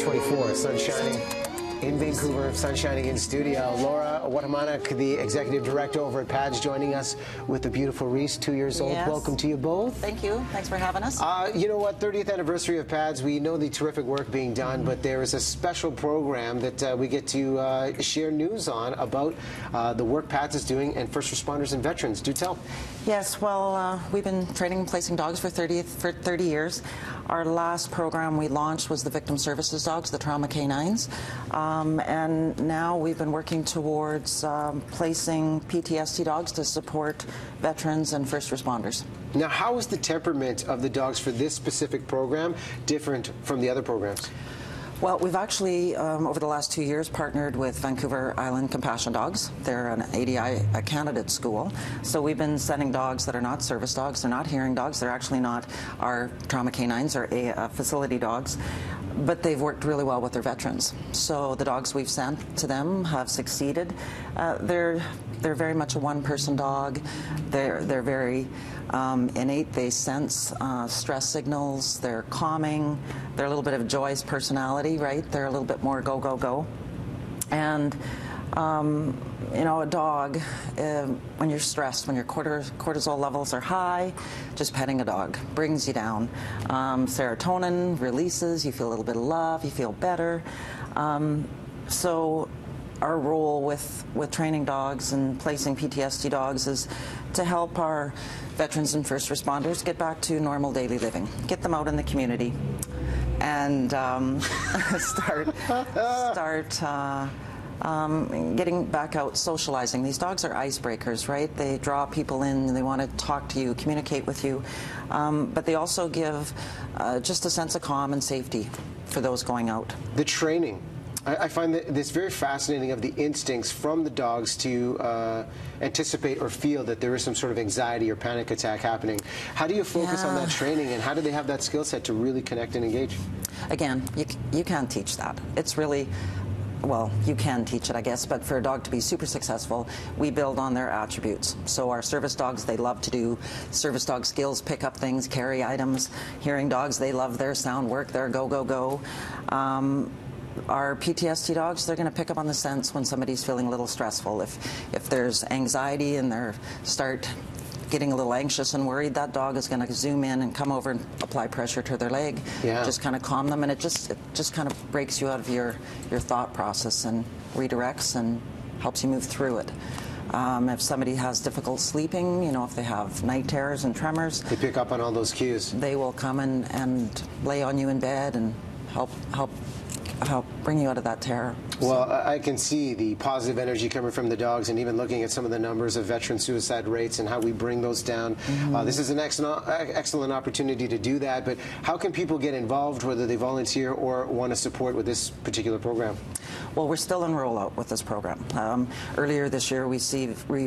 2024, sun shining in Vancouver, sun shining in studio. Laura Wattamanik, the executive director over at PADS, joining us with the beautiful Reese, 2 years old. Yes. Welcome to you both. Thank you. Thanks for having us. You know what, 30th anniversary of PADS, we know the terrific work being done, but there is a special program that we get to share news on about the work PADS is doing and first responders and veterans. Do tell. Yes, well, we've been training and placing dogs for 30 years. Our last program we launched was the Victim Services Dogs, the Trauma Canines. And now we've been working towards placing PTSD dogs to support veterans and first responders. Now, how is the temperament of the dogs for this specific program different from the other programs? Well, we've actually, over the last 2 years, partnered with Vancouver Island Compassion Dogs. They're an ADI candidate school. So we've been sending dogs that are not service dogs, they're not hearing dogs, they're actually not our trauma canines or facility dogs, but they've worked really well with their veterans. So the dogs we've sent to them have succeeded. They're very much a one-person dog. They're very innate. They sense stress signals. They're calming. They're a little bit of Joy's personality, right? They're a little bit more go, go, go. And you know, a dog, when you're stressed, when your cortisol levels are high, just petting a dog brings you down. Serotonin releases, you feel a little bit of love, you feel better. So our role with training dogs and placing PTSD dogs is to help our veterans and first responders get back to normal daily living, get them out in the community, and start getting back out socializing. These dogs are icebreakers, right? They draw people in, they want to talk to you, communicate with you, but they also give just a sense of calm and safety for those going out. The training. I find that this very fascinating of the instincts from the dogs to anticipate or feel that there is some sort of anxiety or panic attack happening. How do you focus on that training, and how do they have that skill set to really connect and engage? Again, you can't teach that. It's really, well, you can teach it, I guess, but for a dog to be super successful, we build on their attributes. So our service dogs, they love to do service dog skills, pick up things, carry items. Hearing dogs, they love their sound work, their go, go, go. Our PTSD dogs, they're going to pick up on the sense when somebody's feeling a little stressful. If there's anxiety and they start getting a little anxious and worried, that dog is going to zoom in and come over and apply pressure to their leg. Yeah. Just kind of calm them, and it just kind of breaks you out of your thought process and redirects and helps you move through it. If somebody has difficult sleeping, you know, if they have night terrors and tremors, they pick up on all those cues. They will come in and lay on you in bed and help bring you out of that terror. Well, I can see the positive energy coming from the dogs, and even looking at some of the numbers of veteran suicide rates and how we bring those down. This is an excellent opportunity to do that, but how can people get involved, whether they volunteer or want to support with this particular program? Well, we're still in rollout with this program. Earlier this year, we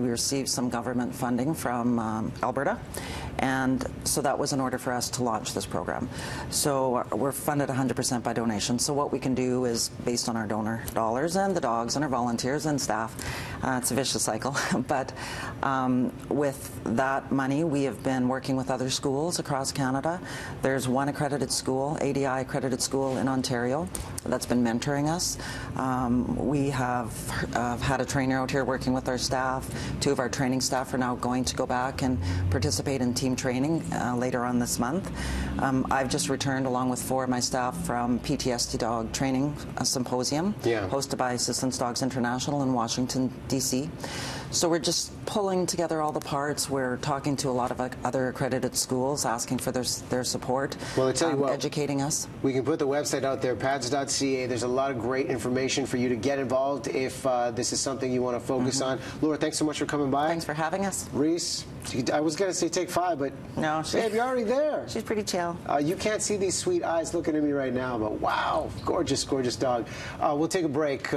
received some government funding from Alberta, and so that was in order for us to launch this program. So we're funded 100% by donation. So what we can do is, based on our donor dollars and the dogs and our volunteers and staff, it's a vicious cycle, but with that money, we have been working with other schools across Canada. There's one accredited school, ADI accredited school in Ontario, that's been mentoring us. We have had a trainer out here working with our staff. 2 of our training staff are now going to go back and participate in team training later on this month. I've just returned, along with 4 of my staff, from PTSD Dog Training Symposium, hosted by Assistance Dogs International in Washington, D.C. So we're just pulling together all the parts. We're talking to a lot of other accredited schools, asking for their support, well, I tell you what, educating us. We can put the website out there, pads.ca. There's a lot of great information for you to get involved if this is something you want to focus on. Laura, thanks so much for coming by. Thanks for having us. Reese, I was going to say take 5, but no, babe, you're already there. She's pretty chill. You can't see these sweet eyes looking at me right now, but wow, gorgeous, gorgeous dog. We'll take a break.